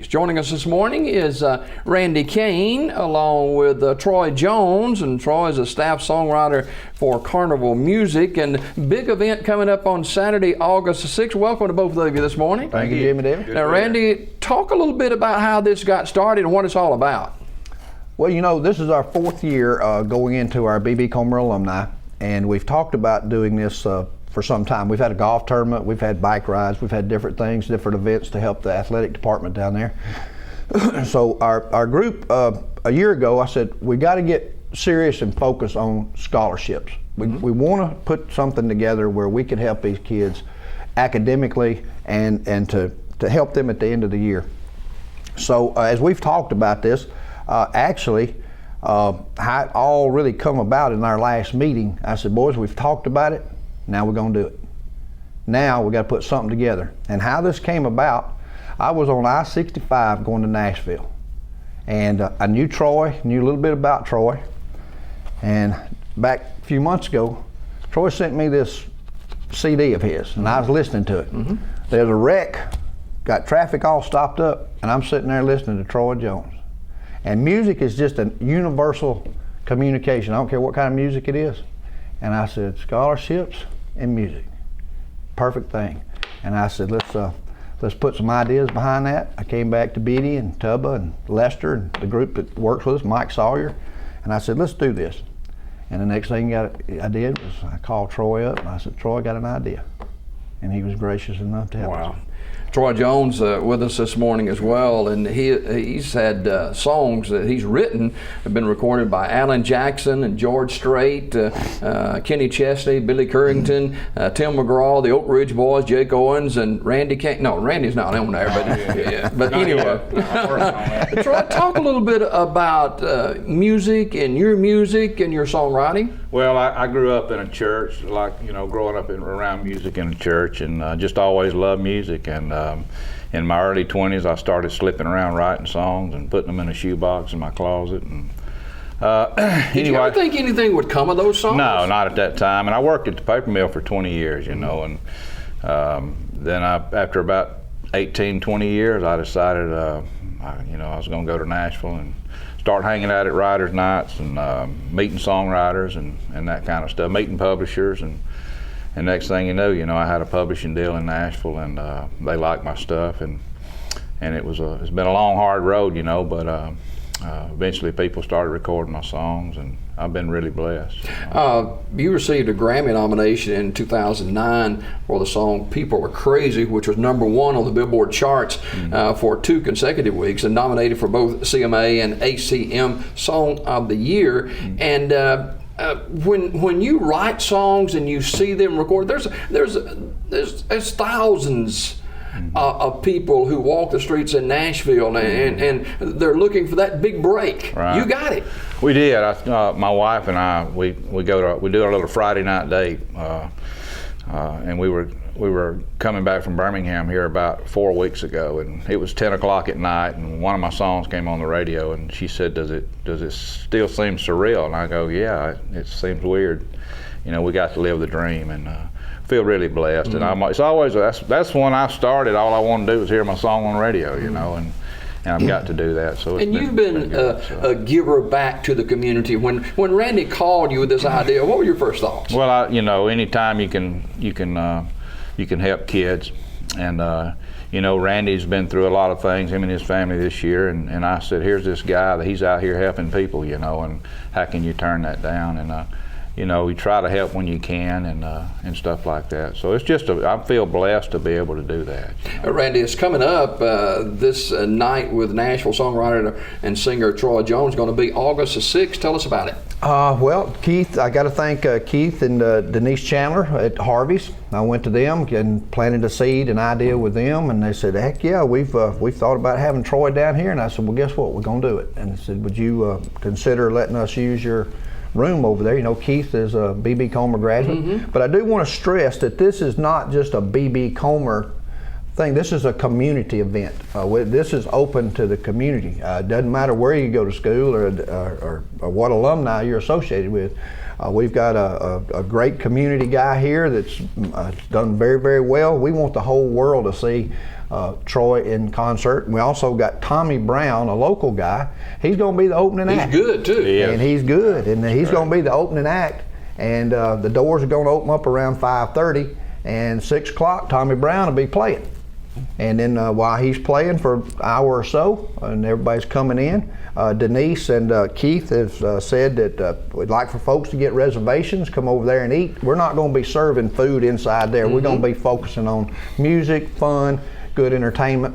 Joining us this morning is Randy Caine along with Troy Jones, and Troy is a staff songwriter for Carnival Music, and big event coming up on Saturday, August the 6th. Welcome to both of you this morning. Thank you, Jimmy David. Now, Randy, talk a little bit about how this got started and what it's all about. Well, you know, this is our fourth year going into our B.B. Comer alumni, and we've talked about doing this for some time. We've had a golf tournament, we've had bike rides, we've had different things, different events to help the athletic department down there. So our group, a year ago, I said, we got to get serious and focus on scholarships. We want to put something together where we can help these kids academically and to help them at the end of the year. So as we've talked about this, actually, how it all really come about in our last meeting, I said, boys, we've talked about it. Now we're going to do it. Now we got to put something together. And how this came about, I was on I-65 going to Nashville, and I knew Troy, knew a little bit about Troy. And back a few months ago, Troy sent me this CD of his, and I was listening to it. There's a wreck, got traffic all stopped up, and I'm sitting there listening to Troy Jones. And music is just a universal communication. I don't care what kind of music it is. And I said, scholarships and music, perfect thing. And I said, let's put some ideas behind that. I came back to Beatty and Tubba and Lester and the group that works with us, Mike Sawyer, and I said, let's do this. And the next thing I did was I called Troy up and I said, Troy, I got an idea. And he was gracious enough to help us. Troy Jones with us this morning as well, and he's had songs that he's written have been recorded by Alan Jackson and George Strait, Kenny Chesney, Billy Currington, Tim McGraw, the Oak Ridge Boys, Jake Owens, and Randy Caine. No, Randy's not on there, but anyway. Troy, talk a little bit about music and your songwriting. Well, I grew up in a church, like, you know, growing up around music in a church, and just always loved music. And in my early 20s, I started slipping around writing songs and putting them in a shoebox in my closet. And Did you ever think anything would come of those songs? No, not at that time. And I worked at the paper mill for 20 years, you know, and then after about 18, 20 years, I decided, I was going to go to Nashville and start hanging out at writers' nights and meeting songwriters and that kind of stuff, meeting publishers, and next thing you know, I had a publishing deal in Nashville, and they liked my stuff, and it's been a long, hard road, you know, but eventually people started recording my songs, and I've been really blessed. You received a Grammy nomination in 2009 for the song "People Are Crazy," which was #1 on the Billboard charts for 2 consecutive weeks, and nominated for both CMA and ACM Song of the Year. And when you write songs and you see them recorded, there's thousands of people who walk the streets in Nashville, and they're looking for that big break. Right. You got it. We did. My wife and I, we do our little Friday night date, and we were coming back from Birmingham here about 4 weeks ago, and it was 10 o'clock at night, and one of my songs came on the radio, and she said, "Does it still seem surreal?" And I go, "Yeah, it seems weird. You know, we got to live the dream," and feel really blessed. And it's always that's when I started. All I wanted to do was hear my song on the radio, you know, and I've got to do that. So you've been a giver back to the community. When Randy called you with this idea, what were your first thoughts? Well, anytime you can help kids, and Randy's been through a lot of things, him and his family this year, and I said, here's this guy that he's out here helping people, you know, and how can you turn that down? And we try to help when you can, and stuff like that. So it's just I feel blessed to be able to do that. Randy, it's coming up this night with Nashville songwriter and singer Troy Jones, going to be August the 6th. Tell us about it. Well, Keith, I got to thank Keith and Denise Chandler at Harvey's. I went to them and planted a seed, an idea with them, and they said, heck yeah, we've thought about having Troy down here. And I said, well, guess what? We're going to do it. And they said, would you consider letting us use your room over there? You know, Keith is a B.B. Comer graduate. But I do want to stress that this is not just a B.B. Comer thing. This is a community event. This is open to the community. It doesn't matter where you go to school or what alumni you're associated with. We've got a great community guy here that's done very, very well. We want the whole world to see Troy in concert. And we also got Tommy Brown, a local guy. He's going to be the opening act. He's good too. And he's good, and he's going to be the opening act. And the doors are going to open up around 5:30, and 6 o'clock Tommy Brown will be playing. And then while he's playing for an hour or so, and everybody's coming in, Denise and Keith have said that we'd like for folks to get reservations, come over there and eat. We're not going to be serving food inside there. We're going to be focusing on music, fun, good entertainment,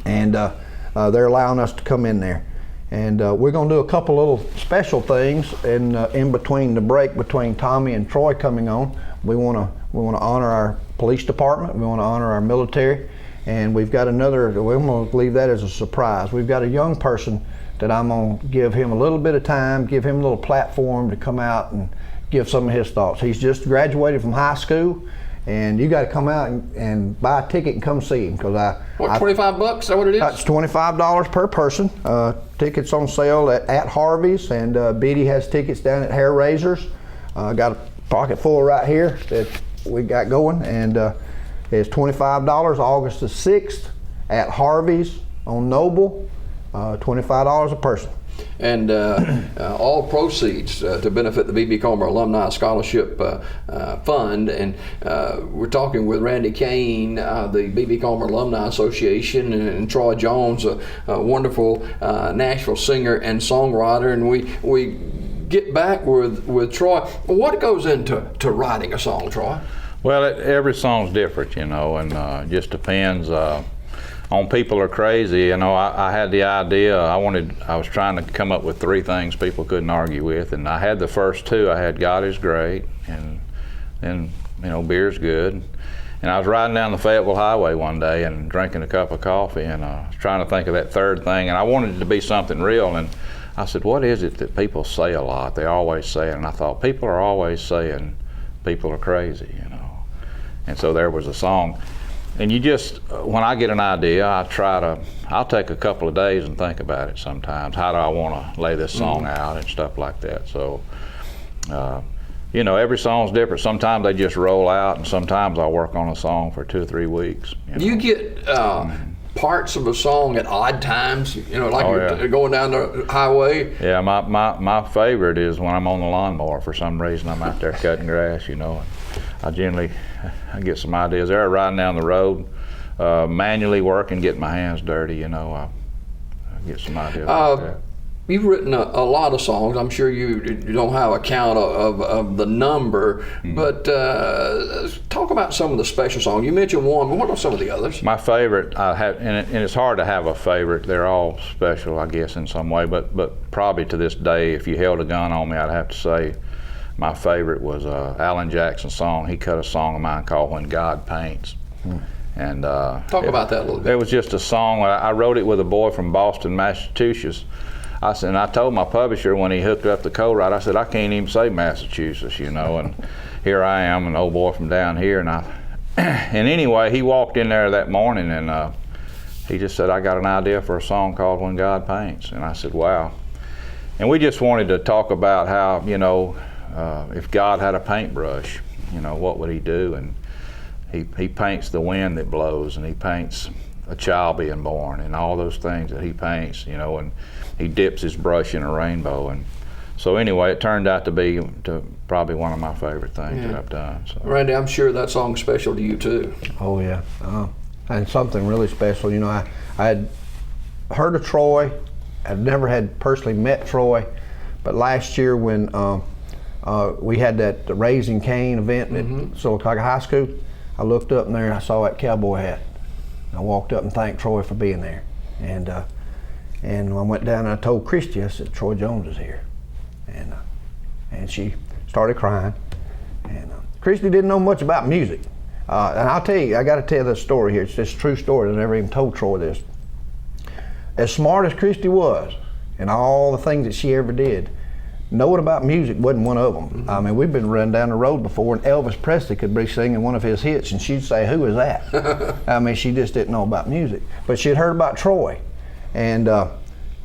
and they're allowing us to come in there. And we're going to do a couple little special things in between the break between Tommy and Troy coming on. We want to honor our police department. We want to honor our military, and we've got another. We're going to leave that as a surprise. We've got a young person that I'm going to give him a little bit of time, give him a little platform to come out and give some of his thoughts. He's just graduated from high school, and you got to come out and buy a ticket and come see him, because $25? Is that what it is? It's $25 per person. Tickets on sale at Harvey's, and Beatty has tickets down at Hair Raisers. Got a pocket full right here that we got going, and it's $25 August the 6th at Harvey's on Noble. $25 a person. And all proceeds to benefit the B.B. Comer Alumni Scholarship Fund. And we're talking with Randy Caine, the B.B. Comer Alumni Association, and Troy Jones, a wonderful Nashville singer and songwriter. And we get back with Troy. What goes into writing a song, Troy? Well, every song's different, and just depends. On People Are Crazy, I had the idea. I was trying to come up with 3 things people couldn't argue with, and I had the first 2. I had God Is Great, and then Beer's Good. And I was riding down the Fayetteville Highway one day and drinking a cup of coffee, and I was trying to think of that 3rd thing, and I wanted it to be something real. And I said, what is it that people say a lot? They always say it. And I thought, people are always saying people are crazy, And so there was a song. And you just, when I get an idea, I'll take a couple of days and think about it sometimes. How do I want to lay this song out and stuff like that? So, every song's different. Sometimes they just roll out, and sometimes I'll work on a song for 2 or 3 weeks. Do you get parts of a song at odd times, you're going down the highway? Yeah, my favorite is when I'm on the lawnmower. For some reason, I'm out there cutting grass, I get some ideas there, riding down the road, manually working, getting my hands dirty, I get some ideas like that. You've written a lot of songs. I'm sure you don't have a count of the number, but talk about some of the special songs. You mentioned one, but what are some of the others? My favorite, and it's hard to have a favorite. They're all special, I guess, in some way, but probably to this day, if you held a gun on me, I'd have to say my favorite was Alan Jackson's song. He cut a song of mine called When God Paints. And talk about that a little bit. It was just a song. I wrote it with a boy from Boston, Massachusetts. I told my publisher when he hooked up the co-write, I said, I can't even say Massachusetts, and here I am, an old boy from down here. And anyway, he walked in there that morning, and he just said, I got an idea for a song called When God Paints. And I said, wow. And we just wanted to talk about how, if God had a paintbrush, what would he do? And he paints the wind that blows, and he paints a child being born, and all those things that he paints, and he dips his brush in a rainbow. And so anyway, it turned out to be probably one of my favorite things that I've done. So. Randy, I'm sure that song's special to you too. Oh yeah, and something really special. I had heard of Troy. I've never had personally met Troy, but last year when we had that Raising Caine event at Sylacauga High School, I looked up in there and I saw that cowboy hat. I walked up and thanked Troy for being there, and I went down and I told Christy, I said, Troy Jones is here, and she started crying. And Christy didn't know much about music, and I'll tell you, I got to tell this story here. It's just a true story. I never even told Troy this. As smart as Christy was, and all the things that she ever did, knowing about music wasn't one of them. I mean, we've been running down the road before, and Elvis Presley could be singing one of his hits, and she'd say, "Who is that?" I mean, she just didn't know about music, but she'd heard about Troy, and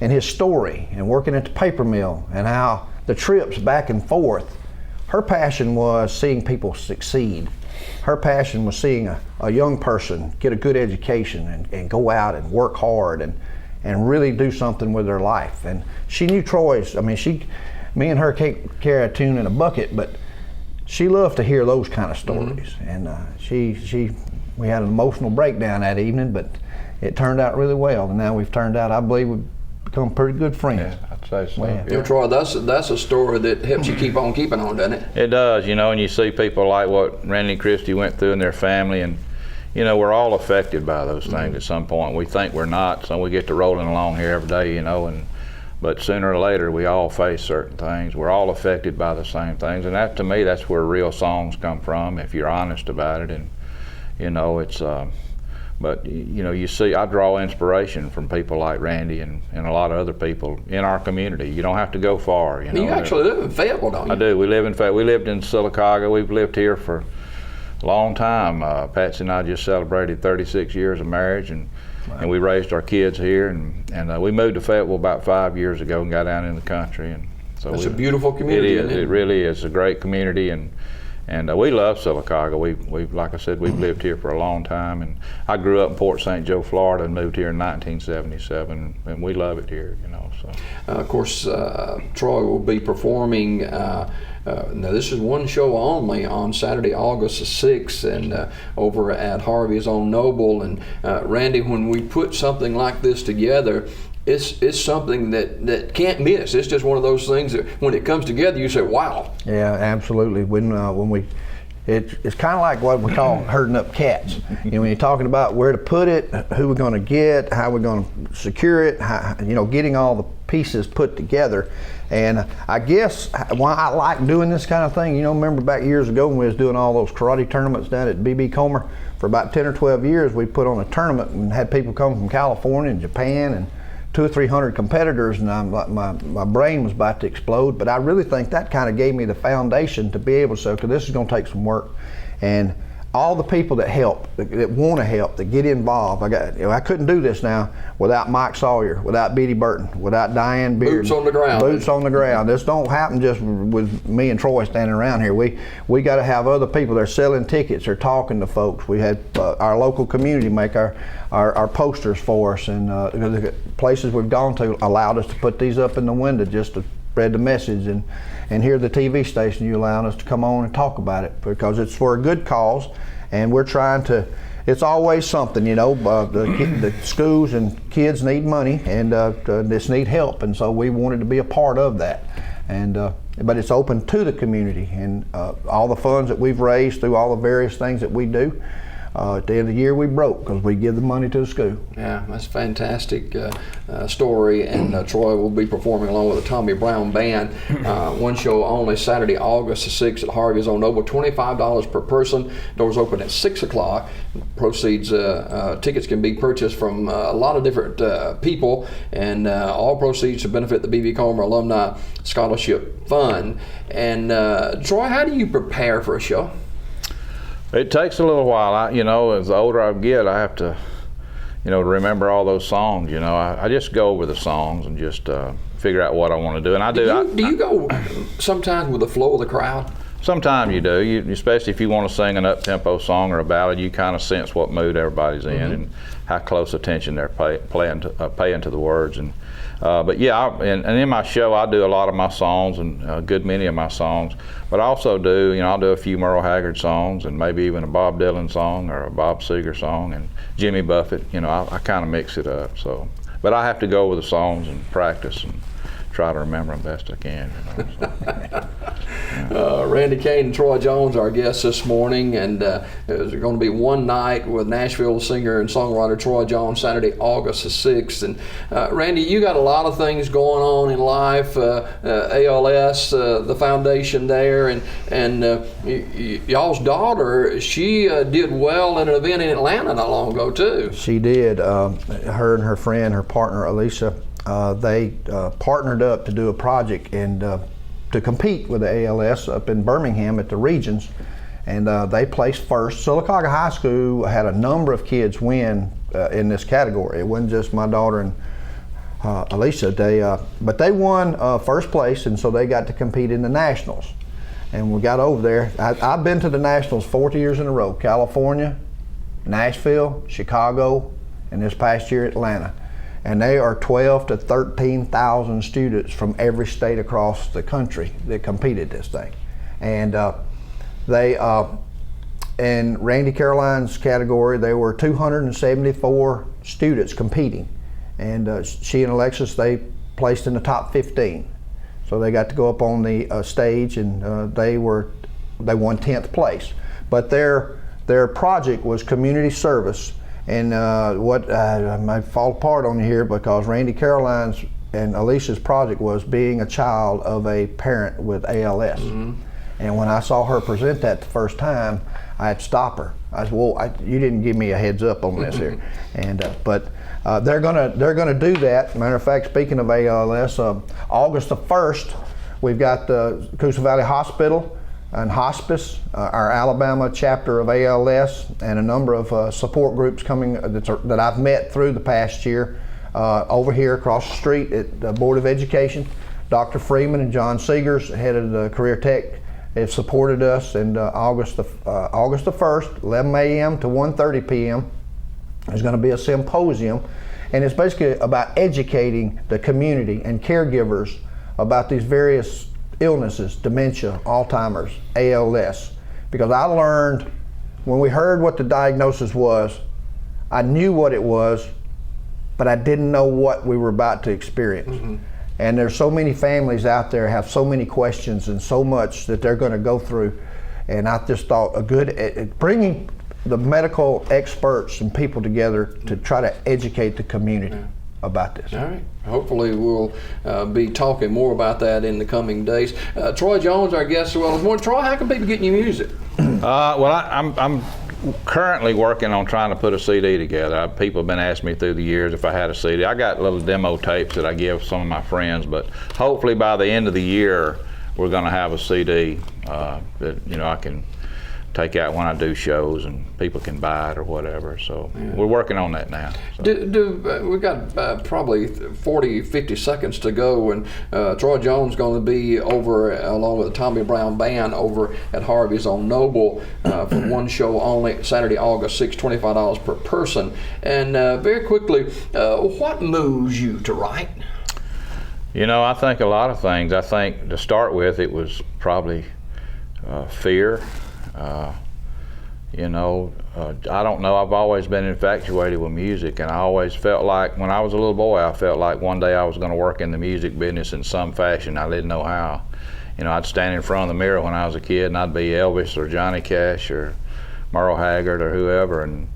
his story, and working at the paper mill, and how the trips back and forth her passion was seeing people succeed. Her passion was seeing a young person get a good education and go out and work hard and really do something with their life. And she knew Troy's, I mean, me and her can't carry a tune in a bucket, but she loved to hear those kind of stories. And we had an emotional breakdown that evening, but it turned out really well. And now we've turned out, I believe, we've become pretty good friends. Yeah, I'd say so. Yeah. You know, Troy, that's a story that helps you keep on keeping on, doesn't it? It does, you know, and you see people like what Randy and Christy went through in their family, and you know, we're all affected by those things at some point. We think we're not, so we get to rolling along here every day, you know, but sooner or later we all face certain things. We're all affected by the same things, and that, to me, that's where real songs come from, if you're honest about it. And you know, it's but you know, you see, I draw inspiration from people like Randy and a lot of other people in our community. You don't have to go far, you know. You actually live in Fayetteville, don't you? I do. We lived in Sylacauga. We've lived here for a long time. Patsy and I just celebrated 36 years of marriage, and we raised our kids here, and we moved to Fayetteville about 5 years ago and got down in the country. And so it's a beautiful community. It is. It really is a great community, and we love Sylacauga. We've like I said, we've lived here for a long time, and I grew up in Port St. Joe, Florida, and moved here in 1977, and we love it here, you know. So of course, Troy will be performing. Now, this is one show only on Saturday, August the 6th, and over at Harvey's on Noble. And Randy, when we put something like this together, it's something that can't miss. It's just one of those things that when it comes together, you say, "Wow!" Yeah, absolutely. It's kind of like what we call herding up cats. You know, when you're talking about where to put it, who we're going to get, how we're going to secure it, getting all the pieces put together. And I guess why I like doing this kind of thing, you know, remember back years ago when we was doing all those karate tournaments down at B.B. Comer? For about 10 or 12 years, we put on a tournament and had people come from California and Japan, and 200 or 300 competitors, and my brain was about to explode. But I really think that kind of gave me the foundation to be able to say, okay, this is going to take some work. And all the people that help, that want to help, that get involved. I couldn't do this now without Mike Sawyer, without Betty Burton, without Diane Beard. Boots on the ground. Boots on the ground. This don't happen just with me and Troy standing around here. We got to have other people. They're selling tickets. They're talking to folks. We had our local community make our posters for us, and the places we've gone to allowed us to put these up in the window just to spread the message. And here at the TV station, you allowing us to come on and talk about it because it's for a good cause, and we're trying to. It's always something, you know. The schools and kids need money, and this need help, and so we wanted to be a part of that. And but it's open to the community, and all the funds that we've raised through all the various things that we do. At the end of the year, we broke because we give the money to the school. Yeah, that's a fantastic story, and Troy will be performing along with the Tommy Brown Band. One show only, Saturday, August the 6th at Harvey's on Noble, $25 per person. Doors open at 6 o'clock. Proceeds, tickets can be purchased from a lot of different people, and all proceeds to benefit the B.B. Comer Alumni Scholarship Fund. And Troy, how do you prepare for a show? It takes a little while. You know, as the older I get, I have to, you know, remember all those songs. You know, I just go over the songs and just figure out what I want to do. And I do. Do you go sometimes with the flow of the crowd? Sometimes you do. Especially if you want to sing an up-tempo song or a ballad, you kind of sense what mood everybody's in and how close attention they're paying to the words. And but yeah, and in my show, I do a lot of my songs and a good many of my songs. But I also do, you know, I'll do a few Merle Haggard songs and maybe even a Bob Dylan song or a Bob Seger song and Jimmy Buffett. You know, I kind of mix it up. So, but I have to go with the songs and practice and try to remember them best I can. You know, so. Randy Caine and Troy Jones, our guests this morning, and there's going to be one night with Nashville singer and songwriter Troy Jones, Saturday, August the 6th. And Randy, you got a lot of things going on in life, ALS, the foundation there, and y'all's daughter, she did well in an event in Atlanta not long ago too. She did. Her and her friend, her partner Alicia, they partnered up to do a project and to compete with the ALS up in Birmingham at the Regions, and they placed first. Sylacauga High School had a number of kids win in this category. It wasn't just my daughter and Alicia. But they won first place, and so they got to compete in the nationals. And we got over there. I've been to the Nationals 40 years in a row. California, Nashville, Chicago, and this past year Atlanta. And they are 12 to 13,000 students from every state across the country that competed this thing. And in Randy Caroline's category, there were 274 students competing. And she and Alexis, they placed in the top 15. So they got to go up on the stage, and they won 10th place. But their project was community service. And I might fall apart on you here, because Randy Caroline's and Alicia's project was being a child of a parent with ALS. Mm-hmm. And when I saw her present that the first time, I had to stop her. I said, "Well, you didn't give me a heads up on this here." And but they're gonna do that. Matter of fact, speaking of ALS, August the 1st, we've got the Coosa Valley Hospital and Hospice, our Alabama chapter of ALS, and a number of support groups coming that I've met through the past year over here across the street at the Board of Education. Dr. Freeman and John Seegers, head of the Career Tech, have supported us. And August the 1st, 11 a.m. to 1:30 p.m. there's going to be a symposium, and it's basically about educating the community and caregivers about these various illnesses: dementia, Alzheimer's, ALS. Because I learned, when we heard what the diagnosis was, I knew what it was, but I didn't know what we were about to experience. Mm-hmm. And there's so many families out there have so many questions and so much that they're going to go through. And I just thought bringing the medical experts and people together to try to educate the community about this. All right. Hopefully we'll be talking more about that in the coming days. Troy Jones, our guest, well this morning. Troy, how can people get your music? Well, I'm currently working on trying to put a CD together. People have been asking me through the years if I had a CD. I got little demo tapes that I give some of my friends, but hopefully by the end of the year we're going to have a CD that I can take out when I do shows and people can buy it or whatever. So we're working on that now. So. We've got probably 40, 50 seconds to go, and Troy Jones going to be over along with the Tommy Brown Band over at Harvey's on Noble for one show only, Saturday, August 6th, $25 per person. And very quickly, what moves you to write? I think a lot of things. I think to start with, it was probably fear. I don't know, I've always been infatuated with music, and I always felt like, when I was a little boy, I felt like one day I was going to work in the music business in some fashion. I didn't know how. I'd stand in front of the mirror when I was a kid, and I'd be Elvis or Johnny Cash or Merle Haggard or whoever, and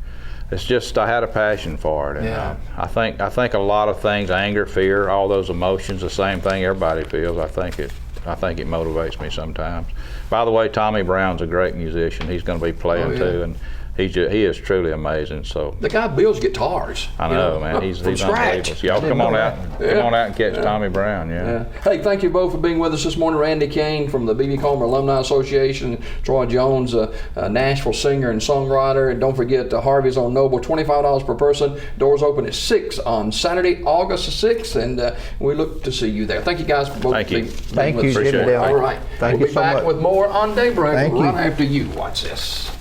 it's just, I had a passion for it. And I think a lot of things, anger, fear, all those emotions, the same thing everybody feels. I think it motivates me sometimes. By the way, Tommy Brown's a great musician. He's going to be playing too, and he is truly amazing. So the guy builds guitars. I know, man. He's unbelievable. So y'all come on out and catch Tommy Brown. Yeah. Hey, thank you both for being with us this morning. Randy Caine from the B.B. Comer Alumni Association, Troy Jones, a Nashville singer and songwriter, and don't forget Harvey's on Noble, $25 per person. Doors open at 6 on Saturday, August 6th, and we look to see you there. Thank you guys for both being with us. Thank you, Jimmy. All right, Thank we'll you be back with more on Daybreak right you. after you watch this.